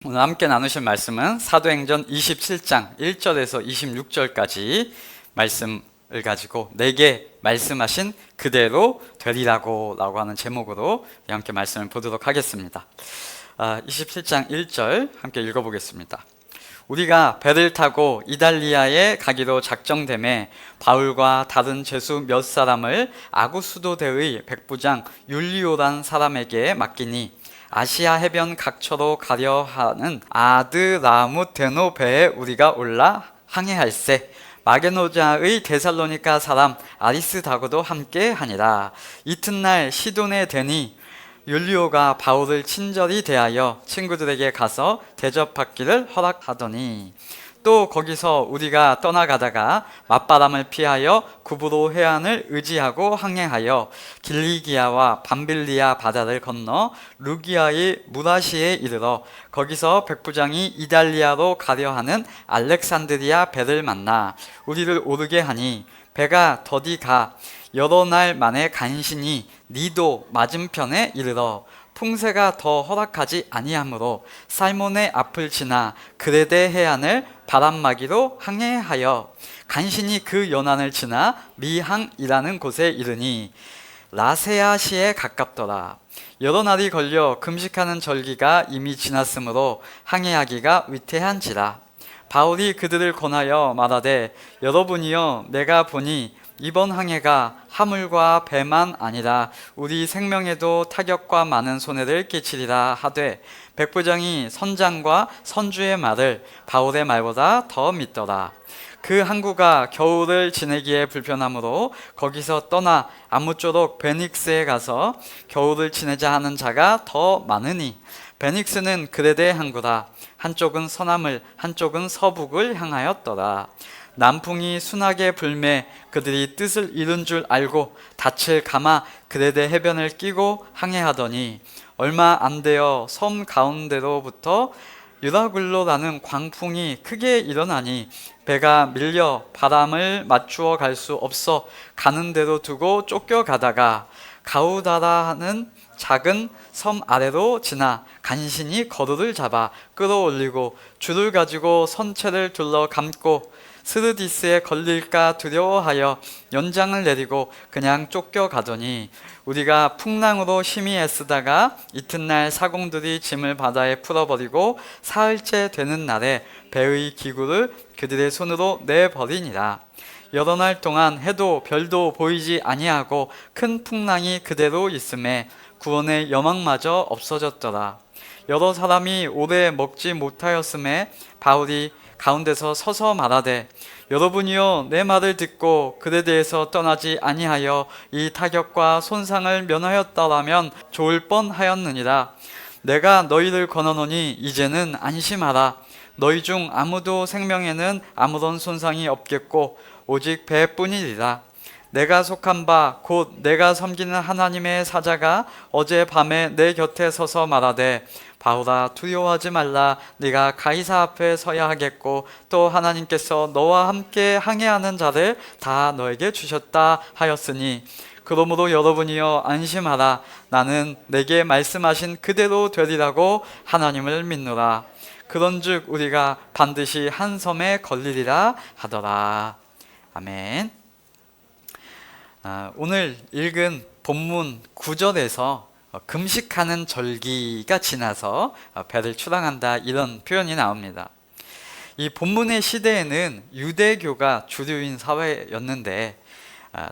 오늘 함께 나누실 말씀은 사도행전 27장 1절에서 26절까지 말씀을 가지고 내게 말씀하신 그대로 되리라고 라고 하는 제목으로 함께 말씀을 보도록 하겠습니다. 27장 1절 함께 읽어보겠습니다. 우리가 배를 타고 이달리아에 가기로 작정됨에 바울과 다른 죄수 몇 사람을 아구수도대의 백부장 율리오란 사람에게 맡기니 아시아 해변 각처로 가려 하는 아드라무테노 배에 우리가 올라 항해할세. 마게노자의 데살로니가 사람 아리스다고도 함께 하니라. 이튿날 시돈에 되니 율리오가 바울을 친절히 대하여 친구들에게 가서 대접받기를 허락하더니 또 거기서 우리가 떠나가다가 맞바람을 피하여 구브로 해안을 의지하고 항해하여 길리기아와 밤빌리아 바다를 건너 루기아의 무라시에 이르러 거기서 백부장이 이달리아로 가려 하는 알렉산드리아 배를 만나 우리를 오르게 하니 배가 더디 가 여러 날 만에 간신히 니도 맞은편에 이르러 풍세가 더 허락하지 아니하므로 살몬의 앞을 지나 그레데 해안을 바람막이로 항해하여 간신히 그 연안을 지나 미항이라는 곳에 이르니 라세아시에 가깝더라. 여러 날이 걸려 금식하는 절기가 이미 지났으므로 항해하기가 위태한지라. 바울이 그들을 권하여 말하되 여러분이여 내가 보니 이번 항해가 하물과 배만 아니라 우리 생명에도 타격과 많은 손해를 끼치리라 하되 백부장이 선장과 선주의 말을 바울의 말보다 더 믿더라. 그 항구가 겨울을 지내기에 불편하므로 거기서 떠나 아무쪼록 베닉스에 가서 겨울을 지내자 하는 자가 더 많으니 베닉스는 그레데 항구라. 한쪽은 서남을 한쪽은 서북을 향하였더라. 남풍이 순하게 불매 그들이 뜻을 이룬 줄 알고 닻을 감아 그레데 해변을 끼고 항해하더니 얼마 안 되어 섬 가운데로부터 유라굴로라는 광풍이 크게 일어나니 배가 밀려 바람을 맞추어 갈 수 없어 가는 대로 두고 쫓겨가다가 가우다라는 작은 섬 아래로 지나 간신히 거루를 잡아 끌어올리고 줄을 가지고 선체를 둘러 감고 스르디스에 걸릴까 두려워하여 연장을 내리고 그냥 쫓겨가더니 우리가 풍랑으로 심히 애쓰다가 이튿날 사공들이 짐을 바다에 풀어버리고 사흘째 되는 날에 배의 기구를 그들의 손으로 내버리니라. 여러 날 동안 해도 별도 보이지 아니하고 큰 풍랑이 그대로 있음에 구원의 여망마저 없어졌더라. 여러 사람이 오래 먹지 못하였음에 바울이 가운데서 서서 말하되 여러분이여 내 말을 듣고 그레데에서 떠나지 아니하여 이 타격과 손상을 면하였더라면 좋을 뻔하였느니라. 내가 너희를 권하노니 이제는 안심하라. 너희 중 아무도 생명에는 아무런 손상이 없겠고 오직 배뿐이리라. 내가 속한 바 곧 내가 섬기는 하나님의 사자가 어젯밤에 내 곁에 서서 말하되 바울아 두려워하지 말라. 네가 가이사 앞에 서야 하겠고 또 하나님께서 너와 함께 항해하는 자를 다 너에게 주셨다 하였으니 그러므로 여러분이여 안심하라. 나는 내게 말씀하신 그대로 되리라고 하나님을 믿노라. 그런즉 우리가 반드시 한 섬에 걸리리라 하더라. 아멘. 오늘 읽은 본문 9절에서 금식하는 절기가 지나서 배를 출항한다 이런 표현이 나옵니다. 이 본문의 시대에는 유대교가 주류인 사회였는데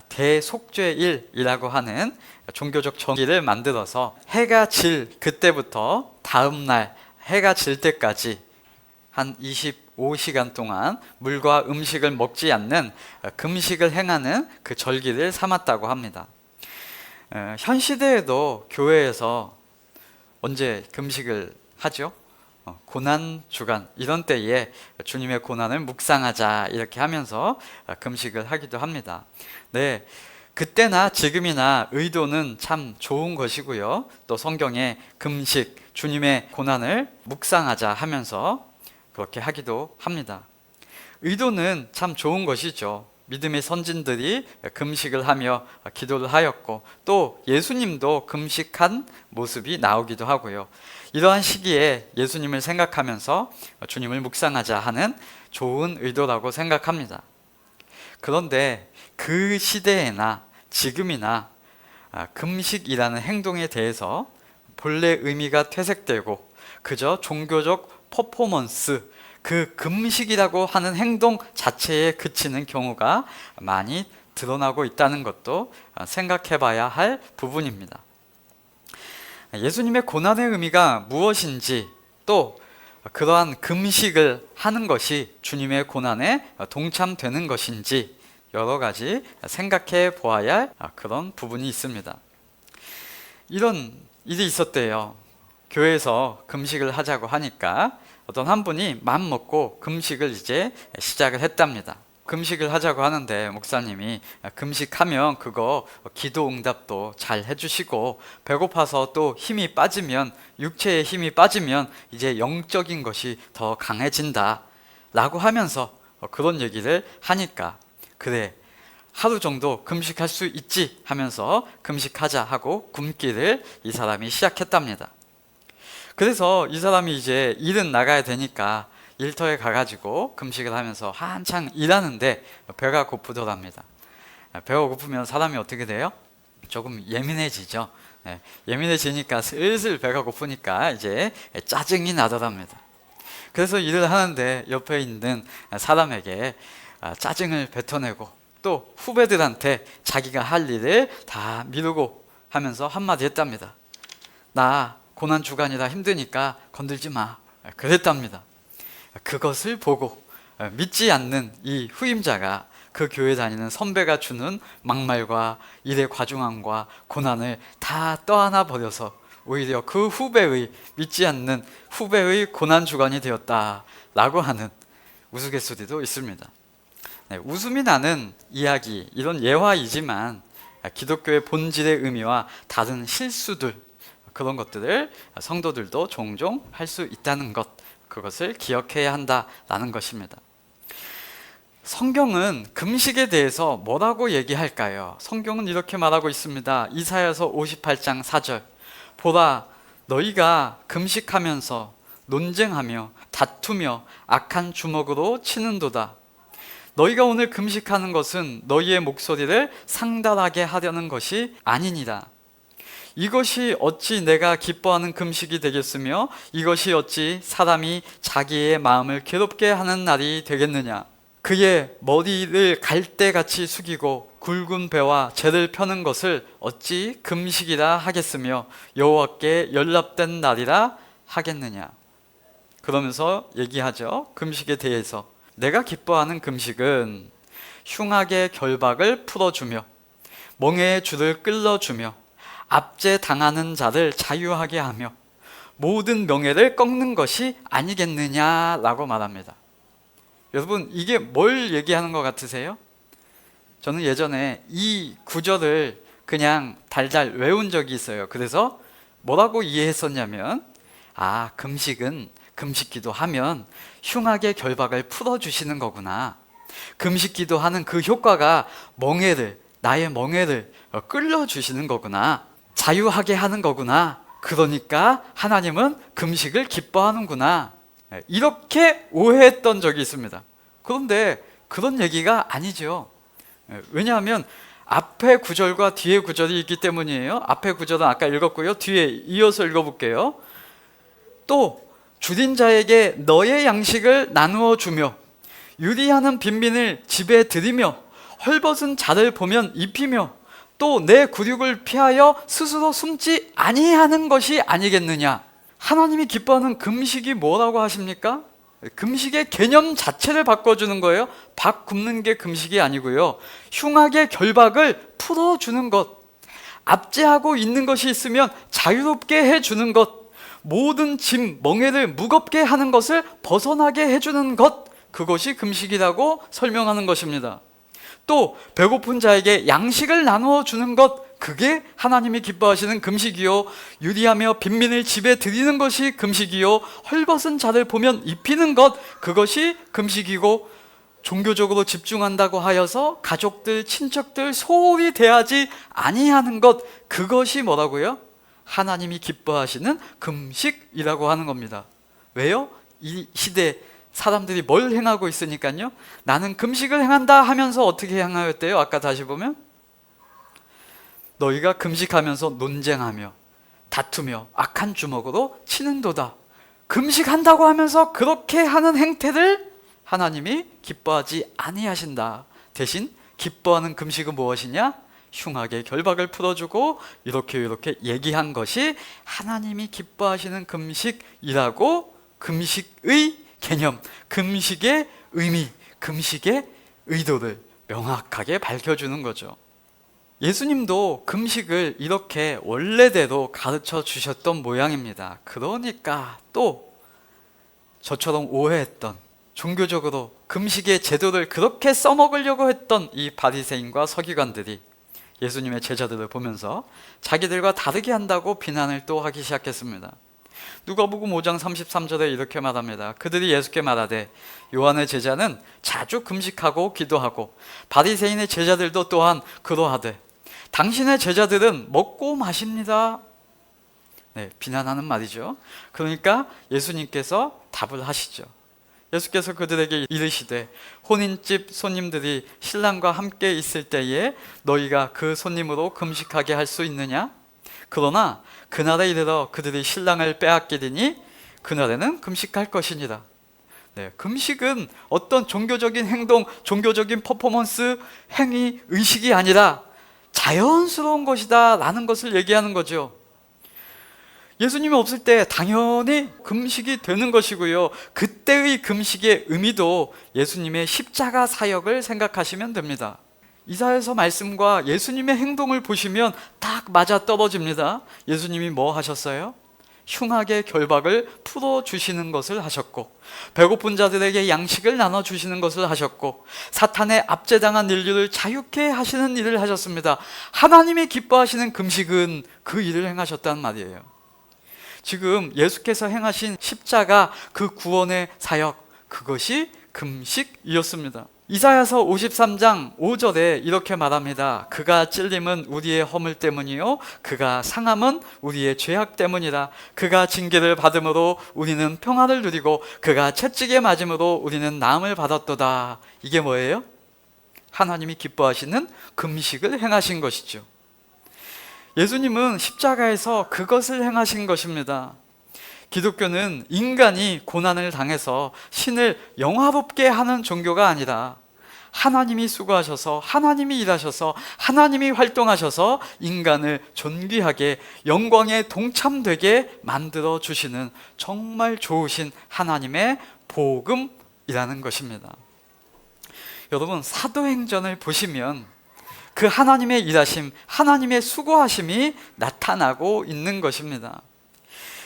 대속죄일이라고 하는 종교적 정기를 만들어서 해가 질 그때부터 다음날 해가 질 때까지 한 25시간 동안 물과 음식을 먹지 않는 금식을 행하는 그 절기를 삼았다고 합니다. 현 시대에도 교회에서 언제 금식을 하죠? 고난 주간 이런 때에 주님의 고난을 묵상하자 이렇게 하면서 금식을 하기도 합니다. 네, 그때나 지금이나 의도는 참 좋은 것이고요. 또 성경에 금식, 주님의 고난을 묵상하자 하면서 그렇게 하기도 합니다. 의도는 참 좋은 것이죠. 믿음의 선진들이 금식을 하며 기도를 하였고 또 예수님도 금식한 모습이 나오기도 하고요. 이러한 시기에 예수님을 생각하면서 주님을 묵상하자 하는 좋은 의도라고 생각합니다. 그런데 그 시대에나 지금이나 금식이라는 행동에 대해서 본래 의미가 퇴색되고 그저 종교적 퍼포먼스, 그 금식이라고 하는 행동 자체에 그치는 경우가 많이 드러나고 있다는 것도 생각해 봐야 할 부분입니다. 예수님의 고난의 의미가 무엇인지, 또 그러한 금식을 하는 것이 주님의 고난에 동참되는 것인지 여러 가지 생각해 보아야 할 그런 부분이 있습니다. 이런 일이 있었대요. 교회에서 금식을 하자고 하니까 어떤 한 분이 맘 먹고 금식을 이제 시작을 했답니다. 금식을 하자고 하는데 목사님이 금식하면 그거 기도 응답도 잘 해주시고 배고파서 또 힘이 빠지면, 육체의 힘이 빠지면 이제 영적인 것이 더 강해진다 라고 하면서 그런 얘기를 하니까, 그래 하루 정도 금식할 수 있지 하면서 금식하자 하고 굶기를 이 사람이 시작했답니다. 그래서 이 사람이 이제 일은 나가야 되니까 일터에 가가지고 금식을 하면서 한창 일하는데 배가 고프더랍니다. 배가 고프면 사람이 어떻게 돼요? 조금 예민해지죠. 예민해지니까 슬슬 배가 고프니까 이제 짜증이 나더랍니다. 그래서 일을 하는데 옆에 있는 사람에게 짜증을 뱉어내고 또 후배들한테 자기가 할 일을 다 미루고 하면서 한마디 했답니다. 나 고난 주간이라 힘드니까 건들지 마, 그랬답니다. 그것을 보고 믿지 않는 이 후임자가 그 교회 다니는 선배가 주는 막말과 일의 과중함과 고난을 다 떠안아 버려서 오히려 그 후배의, 믿지 않는 후배의 고난 주간이 되었다라고 하는 우스갯소리도 있습니다. 웃음이 나는 이야기, 이런 예화이지만 기독교의 본질의 의미와 다른 실수들, 그런 것들을 성도들도 종종 할 수 있다는 것, 그것을 기억해야 한다라는 것입니다. 성경은 금식에 대해서 뭐라고 얘기할까요? 성경은 이렇게 말하고 있습니다. 이사야서 58장 4절, 보라 너희가 금식하면서 논쟁하며 다투며 악한 주먹으로 치는도다. 너희가 오늘 금식하는 것은 너희의 목소리를 상달하게 하려는 것이 아니니라. 이것이 어찌 내가 기뻐하는 금식이 되겠으며 이것이 어찌 사람이 자기의 마음을 괴롭게 하는 날이 되겠느냐. 그의 머리를 갈대같이 숙이고 굵은 배와 재를 펴는 것을 어찌 금식이라 하겠으며 여호와께 연락된 날이라 하겠느냐. 그러면서 얘기하죠. 금식에 대해서 내가 기뻐하는 금식은 흉악의 결박을 풀어주며 멍에의 줄을 끌어주며 압제당하는 자를 자유하게 하며 모든 명예를 꺾는 것이 아니겠느냐라고 말합니다. 여러분, 이게 뭘 얘기하는 것 같으세요? 저는 예전에 이 구절을 그냥 달달 외운 적이 있어요. 그래서 뭐라고 이해했었냐면, 금식은 금식기도 하면 흉악의 결박을 풀어주시는 거구나. 금식기도 하는 그 효과가 나의 멍에를 끌어주시는 거구나. 자유하게 하는 거구나. 그러니까 하나님은 금식을 기뻐하는구나. 이렇게 오해했던 적이 있습니다. 그런데 그런 얘기가 아니죠. 왜냐하면 앞에 구절과 뒤에 구절이 있기 때문이에요. 앞에 구절은 아까 읽었고요. 뒤에 이어서 읽어볼게요. 또 줄인 자에게 너의 양식을 나누어 주며 유리하는 빈민을 집에 들이며 헐벗은 자를 보면 입히며 또 내 굴욕을 피하여 스스로 숨지 아니하는 것이 아니겠느냐. 하나님이 기뻐하는 금식이 뭐라고 하십니까? 금식의 개념 자체를 바꿔주는 거예요. 밥 굶는 게 금식이 아니고요, 흉악의 결박을 풀어주는 것, 압제하고 있는 것이 있으면 자유롭게 해주는 것, 모든 짐, 멍에를 무겁게 하는 것을 벗어나게 해주는 것, 그것이 금식이라고 설명하는 것입니다. 또 배고픈 자에게 양식을 나누어 주는 것, 그게 하나님이 기뻐하시는 금식이요, 유리하며 빈민을 집에 들이는 것이 금식이요, 헐벗은 자를 보면 입히는 것, 그것이 금식이고, 종교적으로 집중한다고 하여서 가족들, 친척들 소홀히 대하지 아니하는 것, 그것이 뭐라고요? 하나님이 기뻐하시는 금식이라고 하는 겁니다. 왜요? 이 시대 사람들이 뭘 행하고 있으니까요. 나는 금식을 행한다 하면서 어떻게 행하였대요? 아까 다시 보면 너희가 금식하면서 논쟁하며 다투며 악한 주먹으로 치는도다. 금식한다고 하면서 그렇게 하는 행태를 하나님이 기뻐하지 아니하신다. 대신 기뻐하는 금식은 무엇이냐? 흉악의 결박을 풀어주고 이렇게 얘기한 것이 하나님이 기뻐하시는 금식이라고 금식의 개념, 금식의 의미, 금식의 의도를 명확하게 밝혀주는 거죠. 예수님도 금식을 이렇게 원래대로 가르쳐 주셨던 모양입니다. 그러니까 또 저처럼 오해했던, 종교적으로 금식의 제도를 그렇게 써먹으려고 했던 이 바리새인과 서기관들이 예수님의 제자들을 보면서 자기들과 다르게 한다고 비난을 또 하기 시작했습니다. 누가복음 5장 33절에 이렇게 말합니다. 그들이 예수께 말하되 요한의 제자는 자주 금식하고 기도하고 바리새인의 제자들도 또한 그러하되 당신의 제자들은 먹고 마십니다. 네, 비난하는 말이죠. 그러니까 예수님께서 답을 하시죠. 예수께서 그들에게 이르시되 혼인집 손님들이 신랑과 함께 있을 때에 너희가 그 손님으로 금식하게 할 수 있느냐? 그러나 그날에 이르러 그들이 신랑을 빼앗기리니 그날에는 금식할 것이니라. 네, 금식은 어떤 종교적인 행동, 종교적인 퍼포먼스, 행위, 의식이 아니라 자연스러운 것이다 라는 것을 얘기하는 거죠. 예수님이 없을 때 당연히 금식이 되는 것이고요. 그때의 금식의 의미도 예수님의 십자가 사역을 생각하시면 됩니다. 이사야서 말씀과 예수님의 행동을 보시면 딱 맞아 떨어집니다. 예수님이 뭐 하셨어요? 흉악의 결박을 풀어주시는 것을 하셨고, 배고픈 자들에게 양식을 나눠주시는 것을 하셨고, 사탄의 압제당한 인류를 자유케 하시는 일을 하셨습니다. 하나님이 기뻐하시는 금식은 그 일을 행하셨단 말이에요. 지금 예수께서 행하신 십자가, 그 구원의 사역, 그것이 금식이었습니다. 이사야서 53장 5절에 이렇게 말합니다. 그가 찔림은 우리의 허물 때문이요 그가 상함은 우리의 죄악 때문이라. 그가 징계를 받음으로 우리는 평화를 누리고 그가 채찍에 맞음으로 우리는 나음을 받았도다. 이게 뭐예요? 하나님이 기뻐하시는 금식을 행하신 것이죠. 예수님은 십자가에서 그것을 행하신 것입니다. 기독교는 인간이 고난을 당해서 신을 영화롭게 하는 종교가 아니라 하나님이 수고하셔서, 하나님이 일하셔서, 하나님이 활동하셔서 인간을 존귀하게 영광에 동참되게 만들어 주시는 정말 좋으신 하나님의 복음이라는 것입니다. 여러분, 사도행전을 보시면 그 하나님의 일하심, 하나님의 수고하심이 나타나고 있는 것입니다.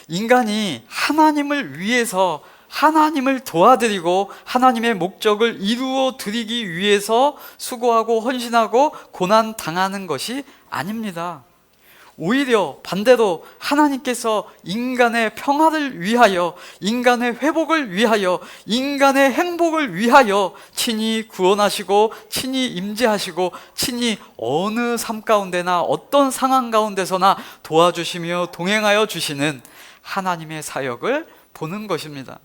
인간이 하나님을 위해서, 하나님을 도와드리고 하나님의 목적을 이루어 드리기 위해서 수고하고 헌신하고 고난 당하는 것이 아닙니다. 오히려 반대로 하나님께서 인간의 평화를 위하여, 인간의 회복을 위하여, 인간의 행복을 위하여 친히 구원하시고 친히 임재하시고 친히 어느 삶 가운데나 어떤 상황 가운데서나 도와주시며 동행하여 주시는 하나님의 사역을 보는 것입니다.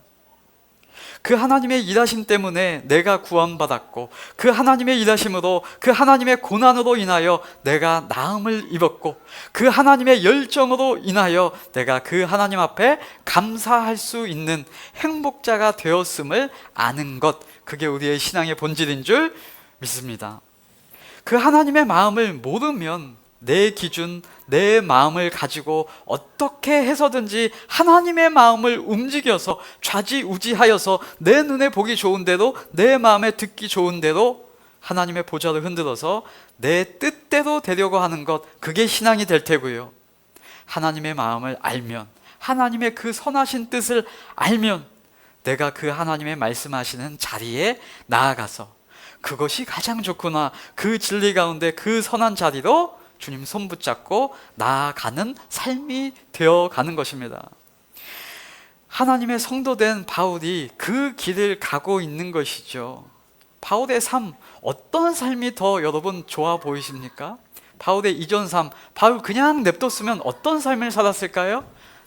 그 하나님의 일하심 때문에 내가 구원받았고, 그 하나님의 일하심으로, 그 하나님의 고난으로 인하여 내가 나음을 입었고, 그 하나님의 열정으로 인하여 내가 그 하나님 앞에 감사할 수 있는 행복자가 되었음을 아는 것, 그게 우리의 신앙의 본질인 줄 믿습니다. 그 하나님의 마음을 모르면 내 기준, 내 마음을 가지고 어떻게 해서든지 하나님의 마음을 움직여서 좌지우지하여서 내 눈에 보기 좋은 대로, 내 마음에 듣기 좋은 대로 하나님의 보좌를 흔들어서 내 뜻대로 되려고 하는 것, 그게 신앙이 될 테고요. 하나님의 마음을 알면, 하나님의 그 선하신 뜻을 알면 내가 그 하나님의 말씀하시는 자리에 나아가서 그것이 가장 좋구나, 그 진리 가운데 그 선한 자리로 주님 손 붙잡고 나아가는 삶이 되어가는 것입니다. 하나님의 성도된 바울이 그 길을 가고 있는 것이죠. 바울의 삶, 어떤 삶이 더 여러분 좋아 보이십니까? 바울의 이전 삶, 바울 그냥 냅뒀으면 어떤 삶을 살았을까요?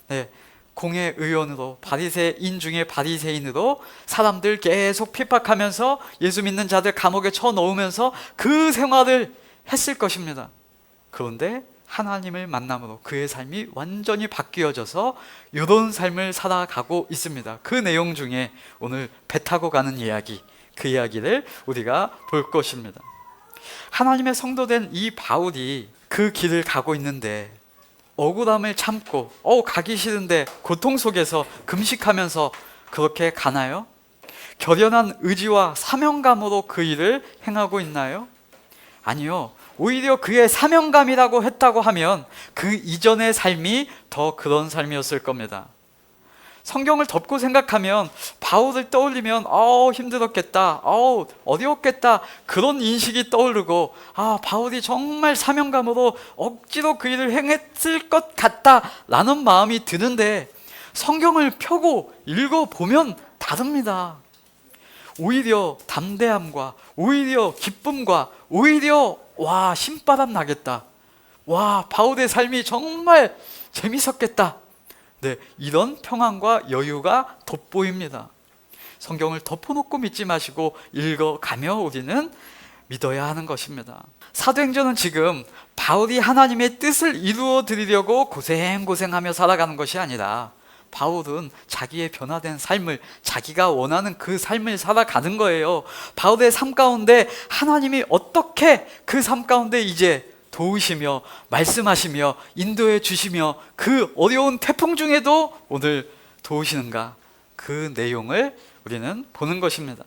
네, 공회 의원으로, 바리새인 중에 바리새인으로 사람들 계속 핍박하면서 예수 믿는 자들 감옥에 쳐넣으면서 그 생활을 했을 것입니다. 그런데 하나님을 만남으로 그의 삶이 완전히 바뀌어져서 이런 삶을 살아가고 있습니다. 그 내용 중에 오늘 배 타고 가는 이야기, 그 이야기를 우리가 볼 것입니다. 하나님의 성도된 이 바울이 그 길을 가고 있는데 억울함을 참고 가기 싫은데 고통 속에서 금식하면서 그렇게 가나요? 결연한 의지와 사명감으로 그 일을 행하고 있나요? 아니요. 오히려 그의 사명감이라고 했다고 하면 그 이전의 삶이 더 그런 삶이었을 겁니다. 성경을 덮고 생각하면 바울을 떠올리면 힘들었겠다, 어려웠겠다, 그런 인식이 떠오르고 바울이 정말 사명감으로 억지로 그 일을 행했을 것 같다라는 마음이 드는데 성경을 펴고 읽어보면 다릅니다. 오히려 담대함과 오히려 기쁨과 오히려 신바람 나겠다, 바울의 삶이 정말 재밌었겠다, 네, 이런 평안과 여유가 돋보입니다. 성경을 덮어놓고 믿지 마시고 읽어가며 우리는 믿어야 하는 것입니다. 사도행전은 지금 바울이 하나님의 뜻을 이루어 드리려고 고생하며 살아가는 것이 아니라 바울은 자기의 변화된 삶을, 자기가 원하는 그 삶을 살아가는 거예요. 바울의 삶 가운데 하나님이 어떻게 그 삶 가운데 이제 도우시며 말씀하시며 인도해 주시며 그 어려운 태풍 중에도 오늘 도우시는가, 그 내용을 우리는 보는 것입니다.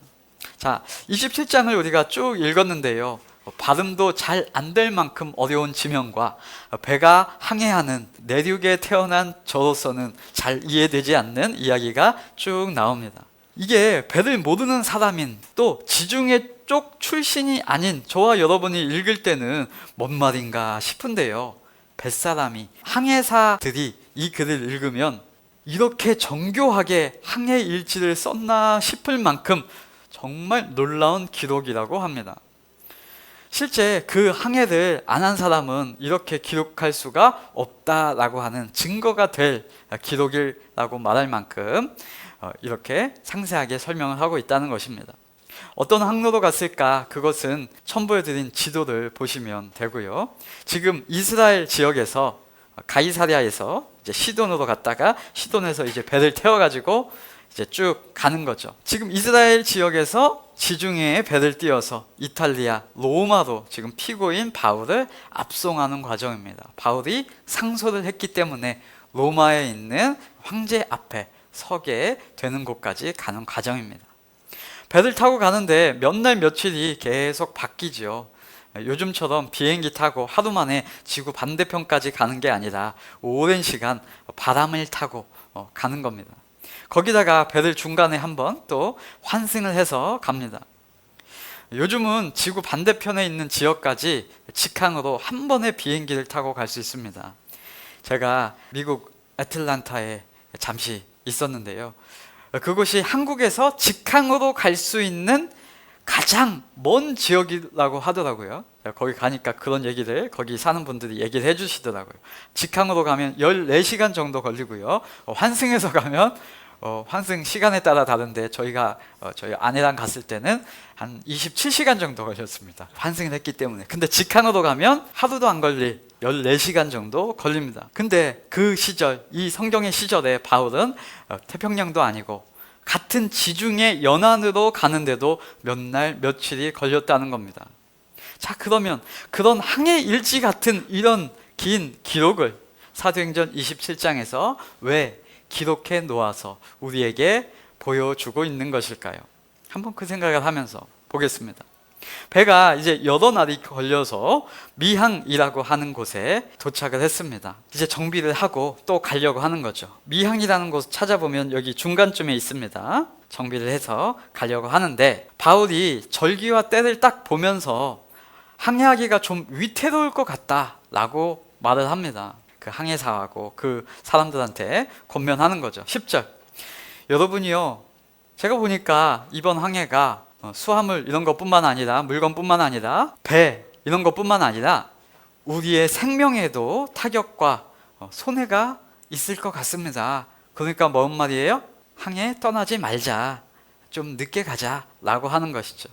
자, 27장을 우리가 쭉 읽었는데요, 발음도 잘 안 될 만큼 어려운 지명과 배가 항해하는 내륙에 태어난 저로서는 잘 이해되지 않는 이야기가 쭉 나옵니다. 이게 배를 모르는 사람인, 또 지중해 쪽 출신이 아닌 저와 여러분이 읽을 때는 뭔 말인가 싶은데요, 뱃사람이, 항해사들이 이 글을 읽으면 이렇게 정교하게 항해 일지를 썼나 싶을 만큼 정말 놀라운 기록이라고 합니다. 실제 그 항해를 안 한 사람은 이렇게 기록할 수가 없다라고 하는 증거가 될 기록이라고 말할 만큼 이렇게 상세하게 설명을 하고 있다는 것입니다. 어떤 항로로 갔을까? 그것은 첨부해드린 지도를 보시면 되고요. 지금 이스라엘 지역에서 가이사랴에서 이제 시돈으로 갔다가 시돈에서 이제 배를 태워가지고 이제 쭉 가는 거죠. 지금 이스라엘 지역에서 지중해에 배를 띄워서 이탈리아, 로마로 지금 피고인 바울을 압송하는 과정입니다. 바울이 상소를 했기 때문에 로마에 있는 황제 앞에 서게 되는 곳까지 가는 과정입니다. 배를 타고 가는데 몇 날 며칠이 계속 바뀌죠. 요즘처럼 비행기 타고 하루 만에 지구 반대편까지 가는 게 아니라 오랜 시간 바람을 타고 가는 겁니다. 거기다가 배를 중간에 한번 또 환승을 해서 갑니다. 요즘은 지구 반대편에 있는 지역까지 직항으로 한 번에 비행기를 타고 갈 수 있습니다. 제가 미국 애틀랜타에 잠시 있었는데요, 그곳이 한국에서 직항으로 갈 수 있는 가장 먼 지역이라고 하더라고요. 거기 가니까 그런 얘기를 거기 사는 분들이 얘기를 해주시더라고요. 직항으로 가면 14시간 정도 걸리고요, 환승해서 가면 환승 시간에 따라 다른데 저희가 저희 아내랑 갔을 때는 한 27시간 정도 걸렸습니다. 환승을 했기 때문에. 근데 직항으로 가면 하루도 안 걸릴 14시간 정도 걸립니다. 근데 그 시절, 이 성경의 시절에 바울은 태평양도 아니고 같은 지중해 연안으로 가는데도 몇 날 며칠이 걸렸다는 겁니다. 자, 그러면 그런 항해 일지 같은 이런 긴 기록을 사도행전 27장에서 왜 기록해 놓아서 우리에게 보여주고 있는 것일까요? 한번 그 생각을 하면서 보겠습니다. 배가 이제 여러 날이 걸려서 미항이라고 하는 곳에 도착을 했습니다. 이제 정비를 하고 또 가려고 하는 거죠. 미항이라는 곳 찾아보면 여기 중간쯤에 있습니다. 정비를 해서 가려고 하는데 바울이 절기와 때를 딱 보면서 항해하기가 좀 위태로울 것 같다라고 말을 합니다. 그 항해사하고 그 사람들한테 권면하는 거죠. 10절, 여러분이요, 제가 보니까 이번 항해가 수화물 이런 것뿐만 아니라 물건뿐만 아니라 배 이런 것뿐만 아니라 우리의 생명에도 타격과 손해가 있을 것 같습니다. 그러니까 뭔 말이에요? 항해 떠나지 말자, 좀 늦게 가자 라고 하는 것이죠.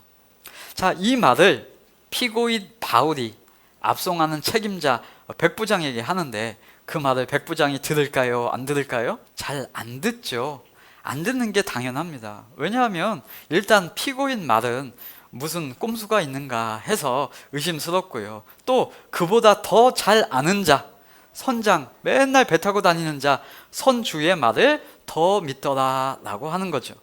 자, 이 말을 피고인 바울이 압송하는 책임자 백부장에게 하는데 그 말을 백부장이 들을까요? 안 들을까요? 잘 안 듣죠. 안 듣는 게 당연합니다. 왜냐하면 일단 피고인 말은 무슨 꼼수가 있는가 해서 의심스럽고요. 또 그보다 더 잘 아는 자, 선장, 맨날 배 타고 다니는 자, 선주의 말을 더 믿더라 라고 하는 거죠.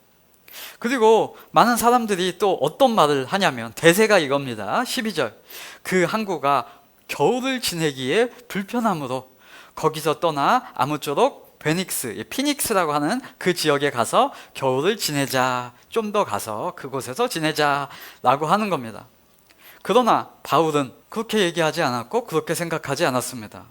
그리고 많은 사람들이 또 어떤 말을 하냐면 대세가 이겁니다. 12절. 그 항구가 겨울을 지내기에 불편함으로 거기서 떠나 아무쪼록 피닉스라고 하는 그 지역에 가서 겨울을 지내자, 좀 더 가서 그곳에서 지내자 라고 하는 겁니다. 그러나 바울은 그렇게 얘기하지 않았고 그렇게 생각하지 않았습니다.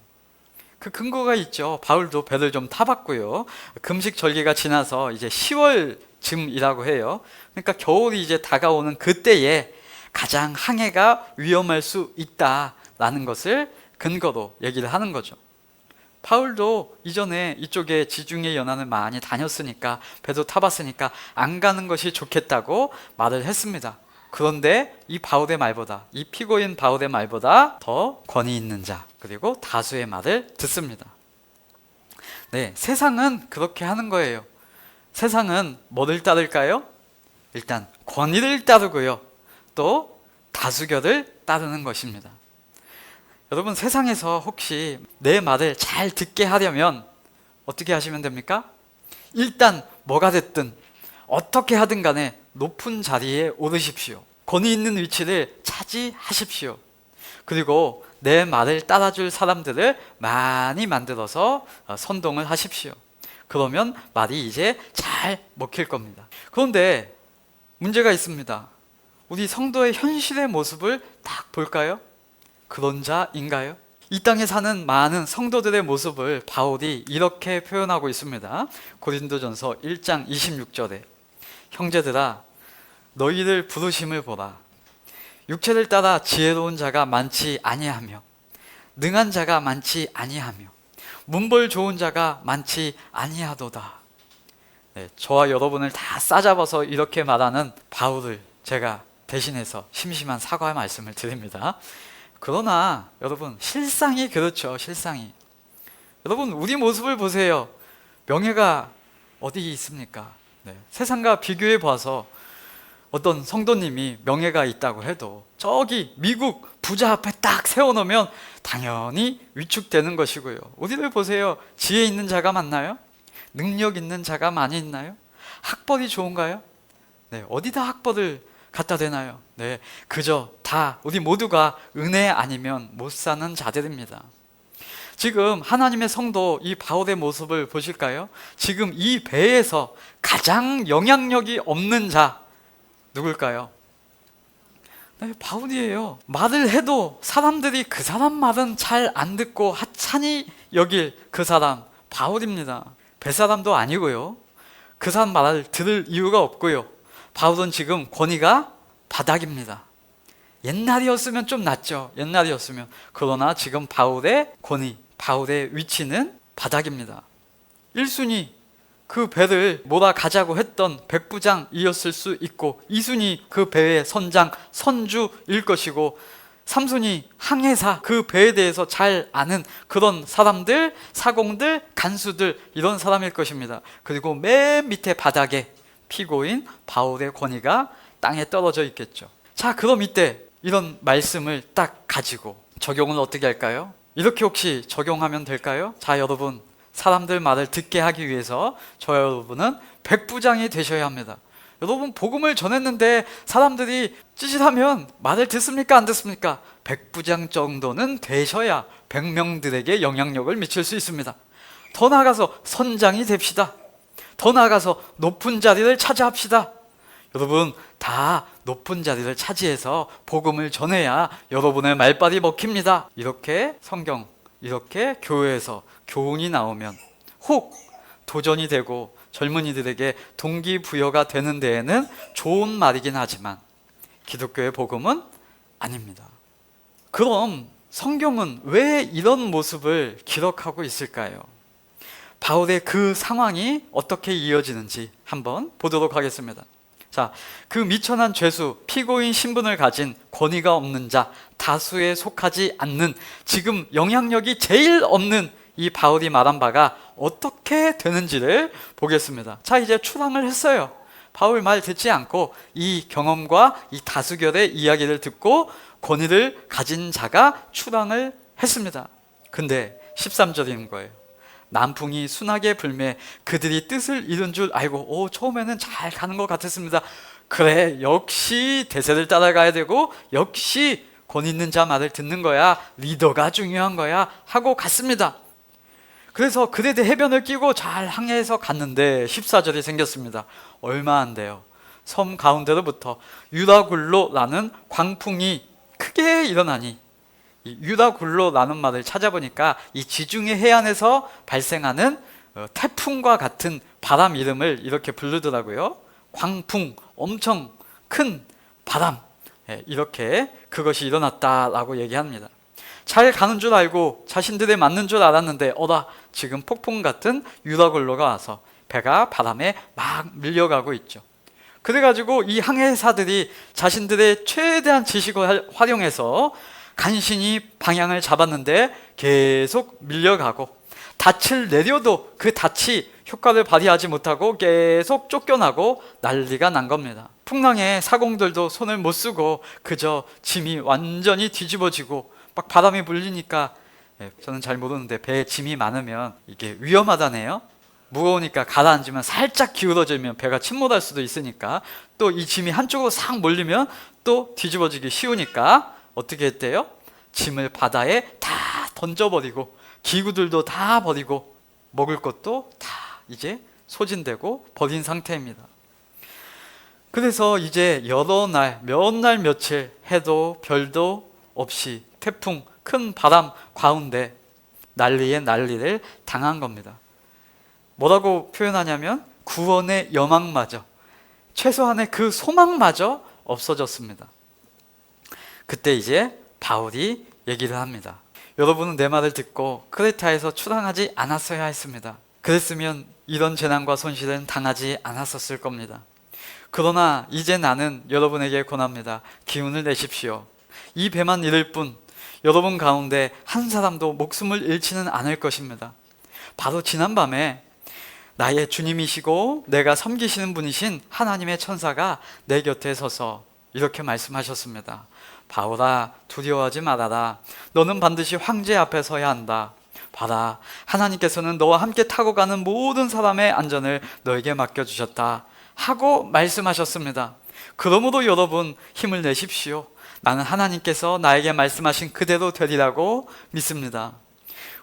그 근거가 있죠. 바울도 배를 좀 타봤고요. 금식절기가 지나서 이제 10월쯤이라고 해요. 그러니까 겨울이 이제 다가오는 그때에 가장 항해가 위험할 수 있다라는 것을 근거로 얘기를 하는 거죠. 바울도 이전에 이쪽에 지중해 연안을 많이 다녔으니까, 배도 타봤으니까 안 가는 것이 좋겠다고 말을 했습니다. 그런데 이 바울의 말보다, 이 피고인 바울의 말보다 더 권위 있는 자, 그리고 다수의 말을 듣습니다. 네, 세상은 그렇게 하는 거예요. 세상은 뭐를 따를까요? 일단 권위를 따르고요, 또 다수결을 따르는 것입니다. 여러분, 세상에서 혹시 내 말을 잘 듣게 하려면 어떻게 하시면 됩니까? 일단 뭐가 됐든 어떻게 하든 간에 높은 자리에 오르십시오. 권위 있는 위치를 차지하십시오. 그리고 내 말을 따라줄 사람들을 많이 만들어서 선동을 하십시오. 그러면 말이 이제 잘 먹힐 겁니다. 그런데 문제가 있습니다. 우리 성도의 현실의 모습을 딱 볼까요? 그런 자인가요? 이 땅에 사는 많은 성도들의 모습을 바울이 이렇게 표현하고 있습니다. 고린도전서 1장 26절에 형제들아, 너희들 부르심을 보라. 육체를 따라 지혜로운 자가 많지 아니하며 능한 자가 많지 아니하며 문벌 좋은 자가 많지 아니하도다. 네, 저와 여러분을 다 싸잡아서 이렇게 말하는 바울을 제가 대신해서 심심한 사과의 말씀을 드립니다. 그러나 여러분, 실상이 그렇죠. 실상이. 여러분, 우리 모습을 보세요. 명예가 어디 있습니까? 네, 세상과 비교해 봐서 어떤 성도님이 명예가 있다고 해도 저기 미국 부자 앞에 딱 세워놓으면 당연히 위축되는 것이고요. 우리를 보세요. 지혜 있는 자가 많나요? 능력 있는 자가 많이 있나요? 학벌이 좋은가요? 네, 어디다 학벌을 갖다 대나요? 네, 그저 다 우리 모두가 은혜 아니면 못 사는 자들입니다. 지금 하나님의 성도 이 바울의 모습을 보실까요? 지금 이 배에서 가장 영향력이 없는 자 누굴까요? 네, 바울이에요. 말을 해도 사람들이 그 사람 말은 잘 안 듣고 하찮이 여길 그 사람 바울입니다. 뱃사람도 아니고요. 그 사람 말을 들을 이유가 없고요. 바울은 지금 권위가 바닥입니다. 옛날이었으면 좀 낫죠. 옛날이었으면. 그러나 지금 바울의 권위, 바울의 위치는 바닥입니다. 1순위, 그 배를 몰아가자고 했던 백부장이었을 수 있고, 2순위 그 배의 선장, 선주일 것이고, 3순위 항해사, 그 배에 대해서 잘 아는 그런 사람들, 사공들, 간수들, 이런 사람일 것입니다. 그리고 맨 밑에 바닥에 피고인 바울의 권위가 땅에 떨어져 있겠죠. 자, 그럼 이때 이런 말씀을 딱 가지고 적용을 어떻게 할까요? 이렇게 혹시 적용하면 될까요? 자, 여러분, 사람들 말을 듣게 하기 위해서 저와 여러분은 백부장이 되셔야 합니다. 여러분, 복음을 전했는데 사람들이 찌질하면 말을 듣습니까? 안 듣습니까? 백부장 정도는 되셔야 100명들에게 영향력을 미칠 수 있습니다. 더 나아가서 선장이 됩시다. 더 나아가서 높은 자리를 차지합시다. 여러분, 다 높은 자리를 차지해서 복음을 전해야 여러분의 말빨이 먹힙니다. 이렇게 성경, 이렇게 교회에서 교훈이 나오면 혹 도전이 되고 젊은이들에게 동기부여가 되는 데에는 좋은 말이긴 하지만 기독교의 복음은 아닙니다. 그럼 성경은 왜 이런 모습을 기록하고 있을까요? 바울의 그 상황이 어떻게 이어지는지 한번 보도록 하겠습니다. 자, 그 미천한 죄수, 피고인 신분을 가진 권위가 없는 자, 다수에 속하지 않는, 지금 영향력이 제일 없는 이 바울이 말한 바가 어떻게 되는지를 보겠습니다. 자, 이제 출항을 했어요. 바울 말 듣지 않고 이 경험과 이 다수결의 이야기를 듣고 권위를 가진 자가 출항을 했습니다. 근데 13절인 거예요. 남풍이 순하게 불매 그들이 뜻을 이룬 줄 알고 처음에는 잘 가는 것 같았습니다. 그래, 역시 대세를 따라가야 되고 역시 권위 있는 자 말을 듣는 거야, 리더가 중요한 거야 하고 갔습니다. 그래서 그레데 해변을 끼고 잘 항해해서 갔는데 14절이 생겼습니다. 얼마 안 돼요. 섬 가운데로부터 유라굴로라는 광풍이 크게 일어나니, 이 유라굴로라는 말을 찾아보니까 이 지중해 해안에서 발생하는 태풍과 같은 바람 이름을 이렇게 부르더라고요. 광풍, 엄청 큰 바람, 이렇게 그것이 일어났다라고 얘기합니다. 잘 가는 줄 알고 자신들에 맞는 줄 알았는데 어라, 지금 폭풍 같은 유라굴로가 와서 배가 바람에 막 밀려가고 있죠. 그래가지고 이 항해사들이 자신들의 최대한 지식을 활용해서 간신히 방향을 잡았는데 계속 밀려가고, 닻을 내려도 그 닻이 효과를 발휘하지 못하고 계속 쫓겨나고 난리가 난 겁니다. 풍랑에 사공들도 손을 못 쓰고 그저 짐이 완전히 뒤집어지고, 막 바람이 불리니까, 저는 잘 모르는데 배에 짐이 많으면 이게 위험하다네요. 무거우니까 가라앉으면 살짝 기울어지면 배가 침몰할 수도 있으니까, 또 이 짐이 한쪽으로 싹 몰리면 또 뒤집어지기 쉬우니까 어떻게 했대요? 짐을 바다에 다 던져버리고 기구들도 다 버리고 먹을 것도 다 이제 소진되고 버린 상태입니다. 그래서 이제 여러 날, 몇 날 며칠 해도 별도 없이 태풍, 큰 바람 가운데 난리에 난리를 당한 겁니다. 뭐라고 표현하냐면 구원의 여망마저, 최소한의 그 소망마저 없어졌습니다. 그때 이제 바울이 얘기를 합니다. 여러분은 내 말을 듣고 크레타에서 출항하지 않았어야 했습니다. 그랬으면 이런 재난과 손실은 당하지 않았었을 겁니다. 그러나 이제 나는 여러분에게 권합니다. 기운을 내십시오. 이 배만 잃을 뿐 여러분 가운데 한 사람도 목숨을 잃지는 않을 것입니다. 바로 지난밤에 나의 주님이시고 내가 섬기시는 분이신 하나님의 천사가 내 곁에 서서 이렇게 말씀하셨습니다. 바울아, 두려워하지 말아라. 너는 반드시 황제 앞에 서야 한다. 봐라, 하나님께서는 너와 함께 타고 가는 모든 사람의 안전을 너에게 맡겨주셨다 하고 말씀하셨습니다. 그러므로 여러분, 힘을 내십시오. 나는 하나님께서 나에게 말씀하신 그대로 되리라고 믿습니다.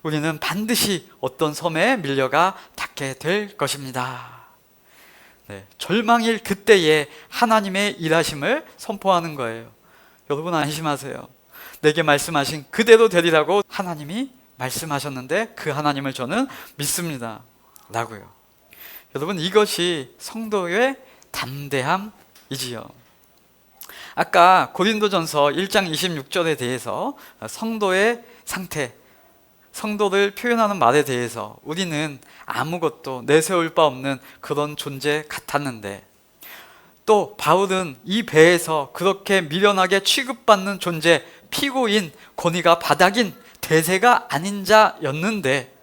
우리는 반드시 어떤 섬에 밀려가 닿게 될 것입니다. 절망일 그때에 하나님의 일하심을 선포하는 거예요. 여러분 안심하세요. 내게 말씀하신 그대로 되리라고 하나님이 말씀하셨는데 그 하나님을 저는 믿습니다 라고요. 여러분, 이것이 성도의 담대함이지요. 아까 고린도전서 1장 26절에 대해서 성도의 상태, 성도를 표현하는 말에 대해서 우리는 아무것도 내세울 바 없는 그런 존재 같았는데, 또 바울은 이 배에서 그렇게 미련하게 취급받는 존재, 피고인, 권위가 바닥인 대세가 아닌 자였는데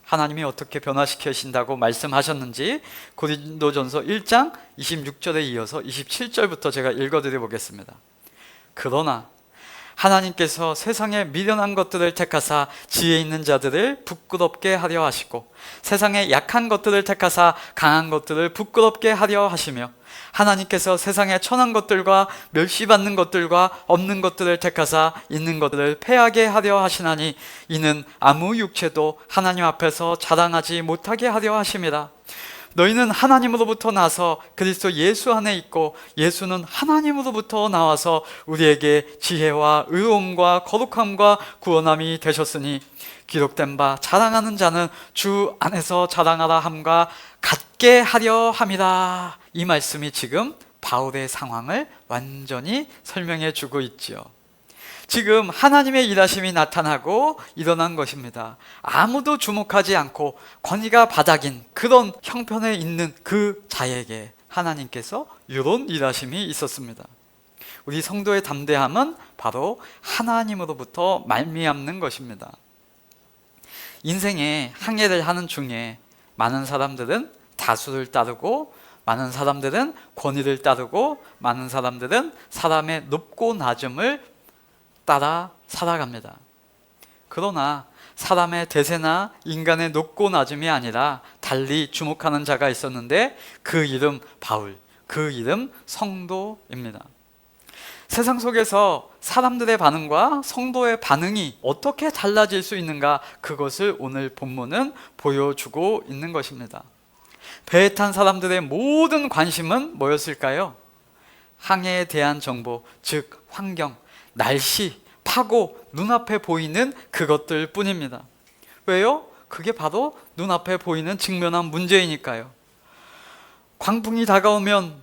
하나님이 어떻게 변화시키신다고 말씀하셨는지 고린도전서 1장 26절에 이어서 27절부터 제가 읽어드려 보겠습니다. 그러나 하나님께서 세상에 미련한 것들을 택하사 지혜 있는 자들을 부끄럽게 하려 하시고, 세상에 약한 것들을 택하사 강한 것들을 부끄럽게 하려 하시며, 하나님께서 세상에 천한 것들과 멸시받는 것들과 없는 것들을 택하사 있는 것들을 패하게 하려 하시나니, 이는 아무 육체도 하나님 앞에서 자랑하지 못하게 하려 하심이라. 너희는 하나님으로부터 나서 그리스도 예수 안에 있고, 예수는 하나님으로부터 나와서 우리에게 지혜와 의로움과 거룩함과 구원함이 되셨으니, 기록된 바 자랑하는 자는 주 안에서 자랑하라 함과 같게 하려 함이라. 이 말씀이 지금 바울의 상황을 완전히 설명해 주고 있지요. 지금 하나님의 일하심이 나타나고 일어난 것입니다. 아무도 주목하지 않고 권위가 바닥인 그런 형편에 있는 그 자에게 하나님께서 이런 일하심이 있었습니다. 우리 성도의 담대함은 바로 하나님으로부터 말미암는 것입니다. 인생에 항해를 하는 중에 많은 사람들은 다수를 따르고, 많은 사람들은 권위를 따르고, 많은 사람들은 사람의 높고 낮음을 따라 살아갑니다. 그러나 사람의 대세나 인간의 높고 낮음이 아니라 달리 주목하는 자가 있었는데 그 이름 바울, 그 이름 성도입니다. 세상 속에서 사람들의 반응과 성도의 반응이 어떻게 달라질 수 있는가, 그것을 오늘 본문은 보여주고 있는 것입니다. 배에 탄 사람들의 모든 관심은 뭐였을까요? 항해에 대한 정보, 즉 환경, 날씨, 파고, 눈앞에 보이는 그것들 뿐입니다. 왜요? 그게 바로 눈앞에 보이는 직면한 문제이니까요. 광풍이 다가오면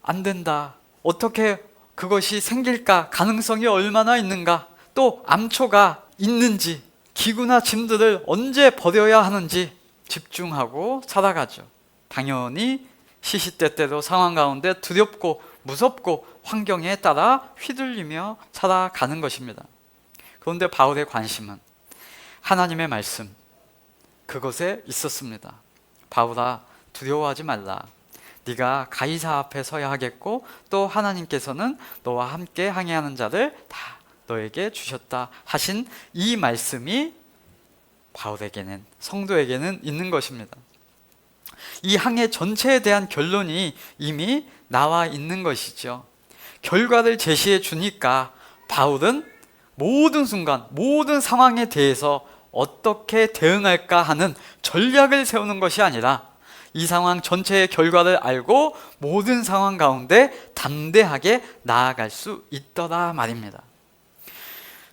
안 된다. 어떻게 그것이 생길까? 가능성이 얼마나 있는가? 또 암초가 있는지, 기구나 짐들을 언제 버려야 하는지 집중하고 살아가죠. 당연히 시시때때로 상황 가운데 두렵고 무섭고 환경에 따라 휘둘리며 살아가는 것입니다. 그런데 바울의 관심은 하나님의 말씀, 그것에 있었습니다. 바울아, 두려워하지 말라. 네가 가이사 앞에 서야 하겠고, 또 하나님께서는 너와 함께 항해하는 자를 다 너에게 주셨다 하신 이 말씀이 바울에게는, 성도에게는 있는 것입니다. 이 항해 전체에 대한 결론이 이미 나와 있는 것이죠. 결과를 제시해 주니까 바울은 모든 순간, 모든 상황에 대해서 어떻게 대응할까 하는 전략을 세우는 것이 아니라 이 상황 전체의 결과를 알고 모든 상황 가운데 담대하게 나아갈 수 있더라 말입니다.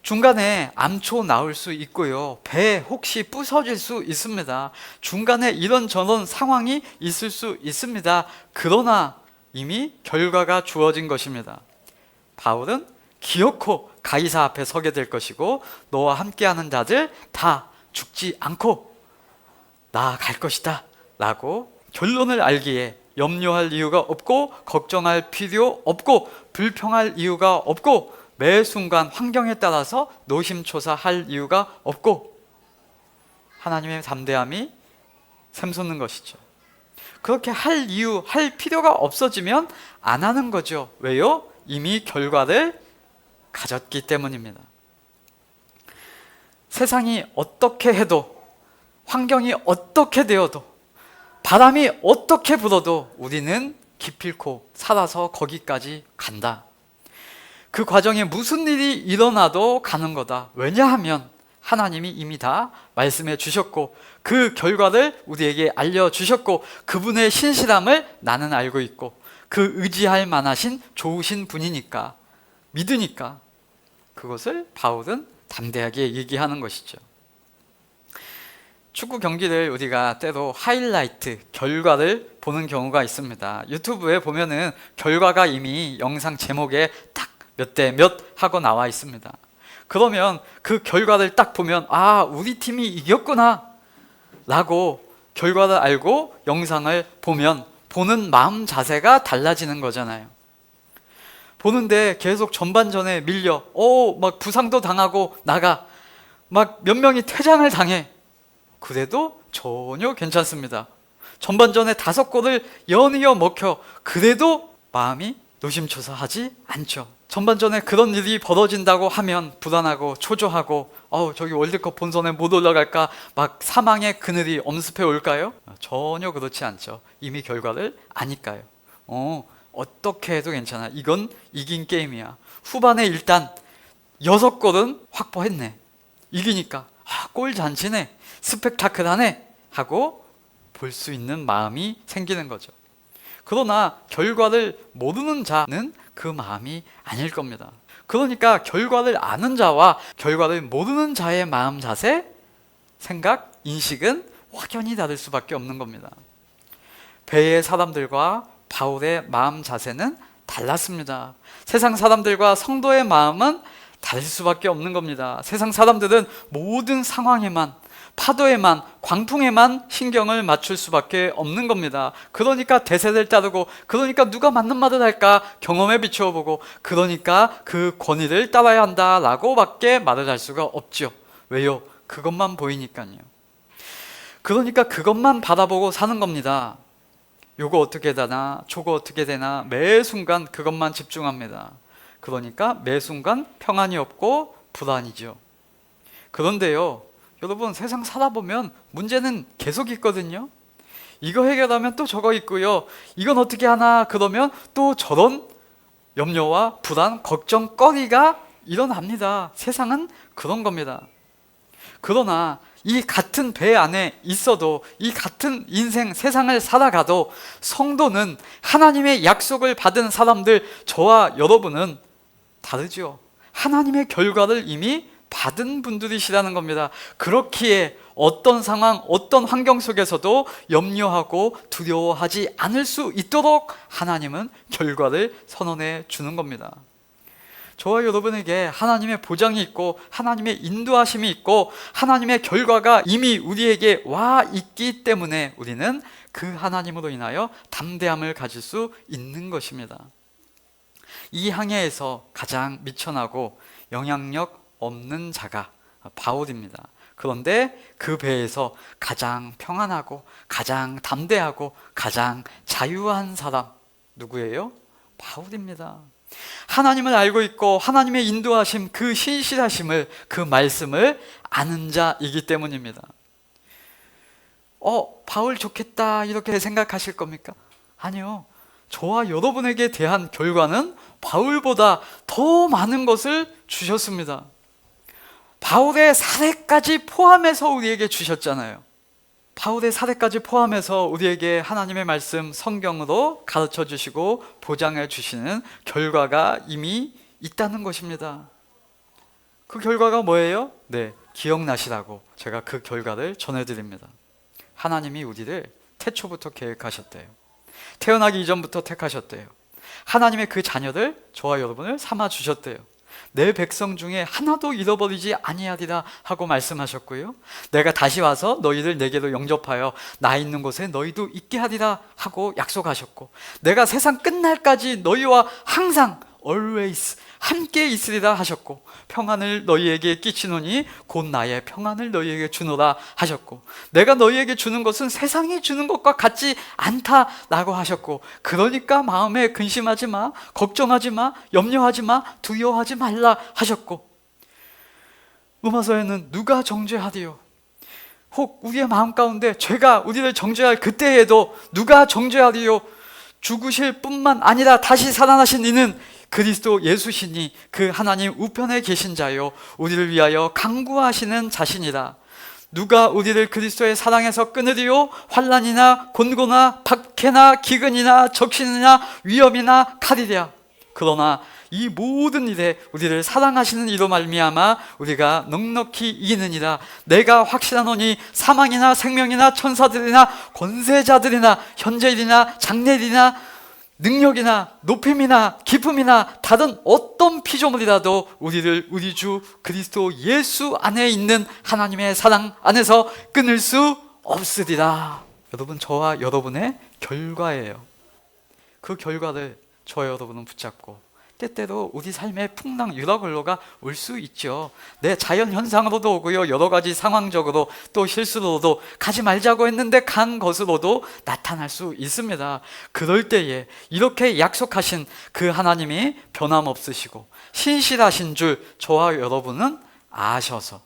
중간에 암초 나올 수 있고요, 배 혹시 부서질 수 있습니다. 중간에 이런저런 상황이 있을 수 있습니다. 그러나 이미 결과가 주어진 것입니다. 바울은 기어코 가이사 앞에 서게 될 것이고, 너와 함께하는 자들 다 죽지 않고 나아갈 것이다 라고 결론을 알기에 염려할 이유가 없고, 걱정할 필요 없고, 불평할 이유가 없고, 매 순간 환경에 따라서 노심초사할 이유가 없고, 하나님의 담대함이 샘솟는 것이죠. 그렇게 할 이유, 할 필요가 없어지면 안 하는 거죠. 왜요? 이미 결과를 가졌기 때문입니다. 세상이 어떻게 해도, 환경이 어떻게 되어도, 바람이 어떻게 불어도 우리는 기필코 살아서 거기까지 간다. 그 과정에 무슨 일이 일어나도 가는 거다. 왜냐하면 하나님이 이미 다 말씀해 주셨고, 그 결과를 우리에게 알려주셨고, 그분의 신실함을 나는 알고 있고, 그 의지할 만하신 좋으신 분이니까, 믿으니까 그것을 바울은 담대하게 얘기하는 것이죠. 축구 경기를 우리가 때로 하이라이트, 결과를 보는 경우가 있습니다. 유튜브에 보면은 결과가 이미 영상 제목에 딱 몇 대 몇 하고 나와 있습니다. 그러면 그 결과를 딱 보면, 아, 우리 팀이 이겼구나 라고 결과를 알고 영상을 보면 보는 마음 자세가 달라지는 거잖아요. 보는데 계속 전반전에 밀려, 막 부상도 당하고 나가, 막 몇 명이 퇴장을 당해. 그래도 전혀 괜찮습니다. 전반전에 5골을 연이어 먹혀. 그래도 마음이 노심초사하지 않죠. 전반전에 그런 일이 벌어진다고 하면 불안하고 초조하고, 저기 월드컵 본선에 못 올라갈까, 막 사망의 그늘이 엄습해 올까요? 전혀 그렇지 않죠. 이미 결과를 아니까요. 어떻게 해도 괜찮아. 이건 이긴 게임이야. 후반에 일단 6골은 확보했네. 이기니까 골 잔치네, 스펙타클하네 하고 볼 수 있는 마음이 생기는 거죠. 그러나 결과를 모르는 자는 그 마음이 아닐 겁니다. 그러니까 결과를 아는 자와 결과를 모르는 자의 마음 자세, 생각, 인식은 확연히 다를 수밖에 없는 겁니다. 배의 사람들과 바울의 마음 자세는 달랐습니다. 세상 사람들과 성도의 마음은 다를 수밖에 없는 겁니다. 세상 사람들은 모든 상황에만, 파도에만, 광풍에만 신경을 맞출 수밖에 없는 겁니다. 그러니까 대세를 따르고, 그러니까 누가 맞는 말을 할까 경험에 비추어 보고, 그러니까 그 권위를 따라야 한다라고 밖에 말을 할 수가 없죠. 왜요? 그것만 보이니까요. 그러니까 그것만 바라보고 사는 겁니다. 요거 어떻게 되나, 저거 어떻게 되나, 매 순간 그것만 집중합니다. 그러니까 매 순간 평안이 없고 불안이죠. 그런데요, 여러분, 세상 살아보면 문제는 계속 있거든요. 이거 해결하면 또 저거 있고요. 이건 어떻게 하나 그러면 또 저런 염려와 불안, 걱정거리가 일어납니다. 세상은 그런 겁니다. 그러나 이 같은 배 안에 있어도, 이 같은 인생 세상을 살아가도 성도는, 하나님의 약속을 받은 사람들, 저와 여러분은 다르죠. 하나님의 결과를 이미 받은 분들이시라는 겁니다. 그렇기에 어떤 상황, 어떤 환경 속에서도 염려하고 두려워하지 않을 수 있도록 하나님은 결과를 선언해 주는 겁니다. 저와 여러분에게 하나님의 보장이 있고, 하나님의 인도하심이 있고, 하나님의 결과가 이미 우리에게 와 있기 때문에 우리는 그 하나님으로 인하여 담대함을 가질 수 있는 것입니다. 이 항해에서 가장 미천하고 영향력 없는 자가 바울입니다. 그런데 그 배에서 가장 평안하고 가장 담대하고 가장 자유한 사람, 누구예요? 바울입니다. 하나님을 알고 있고 하나님의 인도하심, 그 신실하심을, 그 말씀을 아는 자이기 때문입니다. 바울 좋겠다 이렇게 생각하실 겁니까? 아니요. 저와 여러분에게 대한 결과는 바울보다 더 많은 것을 주셨습니다. 바울의 사례까지 포함해서 우리에게 주셨잖아요. 바울의 사례까지 포함해서 우리에게 하나님의 말씀 성경으로 가르쳐 주시고 보장해 주시는 결과가 이미 있다는 것입니다. 그 결과가 뭐예요? 네, 기억나시라고 제가 그 결과를 전해드립니다. 하나님이 우리를 태초부터 계획하셨대요. 태어나기 이전부터 택하셨대요. 하나님의 그 자녀들, 저와 여러분을 삼아 주셨대요. 내 백성 중에 하나도 잃어버리지 아니하리라 하고 말씀하셨고요. 내가 다시 와서 너희를 내게로 영접하여 나 있는 곳에 너희도 있게 하리라 하고 약속하셨고, 내가 세상 끝날까지 너희와 항상 always 함께 있으리라 하셨고, 평안을 너희에게 끼치노니 곧 나의 평안을 너희에게 주노라 하셨고, 내가 너희에게 주는 것은 세상이 주는 것과 같지 않다라고 하셨고, 그러니까 마음에 근심하지 마, 걱정하지 마, 염려하지 마, 두려워하지 말라 하셨고, 로마서에는 누가 정죄하리요? 혹 우리의 마음 가운데 죄가 우리를 정죄할 그때에도 누가 정죄하리요? 죽으실 뿐만 아니라 다시 살아나신 이는 그리스도 예수시니 그 하나님 우편에 계신 자요 우리를 위하여 강구하시는 자신이라. 누가 우리를 그리스도의 사랑에서 끊으리요? 환난이나 곤고나 박해나 기근이나 적신이나 위험이나 칼이랴. 그러나 이 모든 일에 우리를 사랑하시는 이로 말미암아 우리가 넉넉히 이기느니라. 내가 확실하노니 사망이나 생명이나 천사들이나 권세자들이나 현재일이나 장래일이나 능력이나 높임이나 깊음이나 다른 어떤 피조물이라도 우리를 우리 주 그리스도 예수 안에 있는 하나님의 사랑 안에서 끊을 수 없으리라. 여러분, 저와 여러분의 결과예요. 그 결과를 저와 여러분은 붙잡고, 때때로 우리 삶에 풍랑 유라굴로가 올 수 있죠. 내 자연 현상으로도 오고요, 여러 가지 상황적으로 또 실수로도, 가지 말자고 했는데 간 것으로도 나타날 수 있습니다. 그럴 때에 이렇게 약속하신 그 하나님이 변함없으시고 신실하신 줄 저와 여러분은 아셔서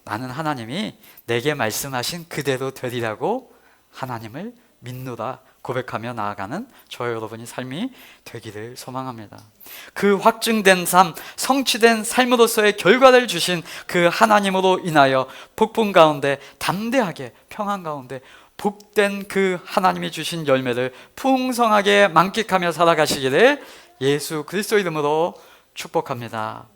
나는 하나님이 내게 말씀하신 그대로 되리라고 하나님을 믿노라 고백하며 나아가는 저와 여러분이 삶이 되기를 소망합니다. 그 확증된 삶, 성취된 삶으로서의 결과를 주신 그 하나님으로 인하여 복분 가운데 담대하게, 평안 가운데 복된 그 하나님이 주신 열매를 풍성하게 만끽하며 살아가시기를 예수 그리스도 이름으로 축복합니다.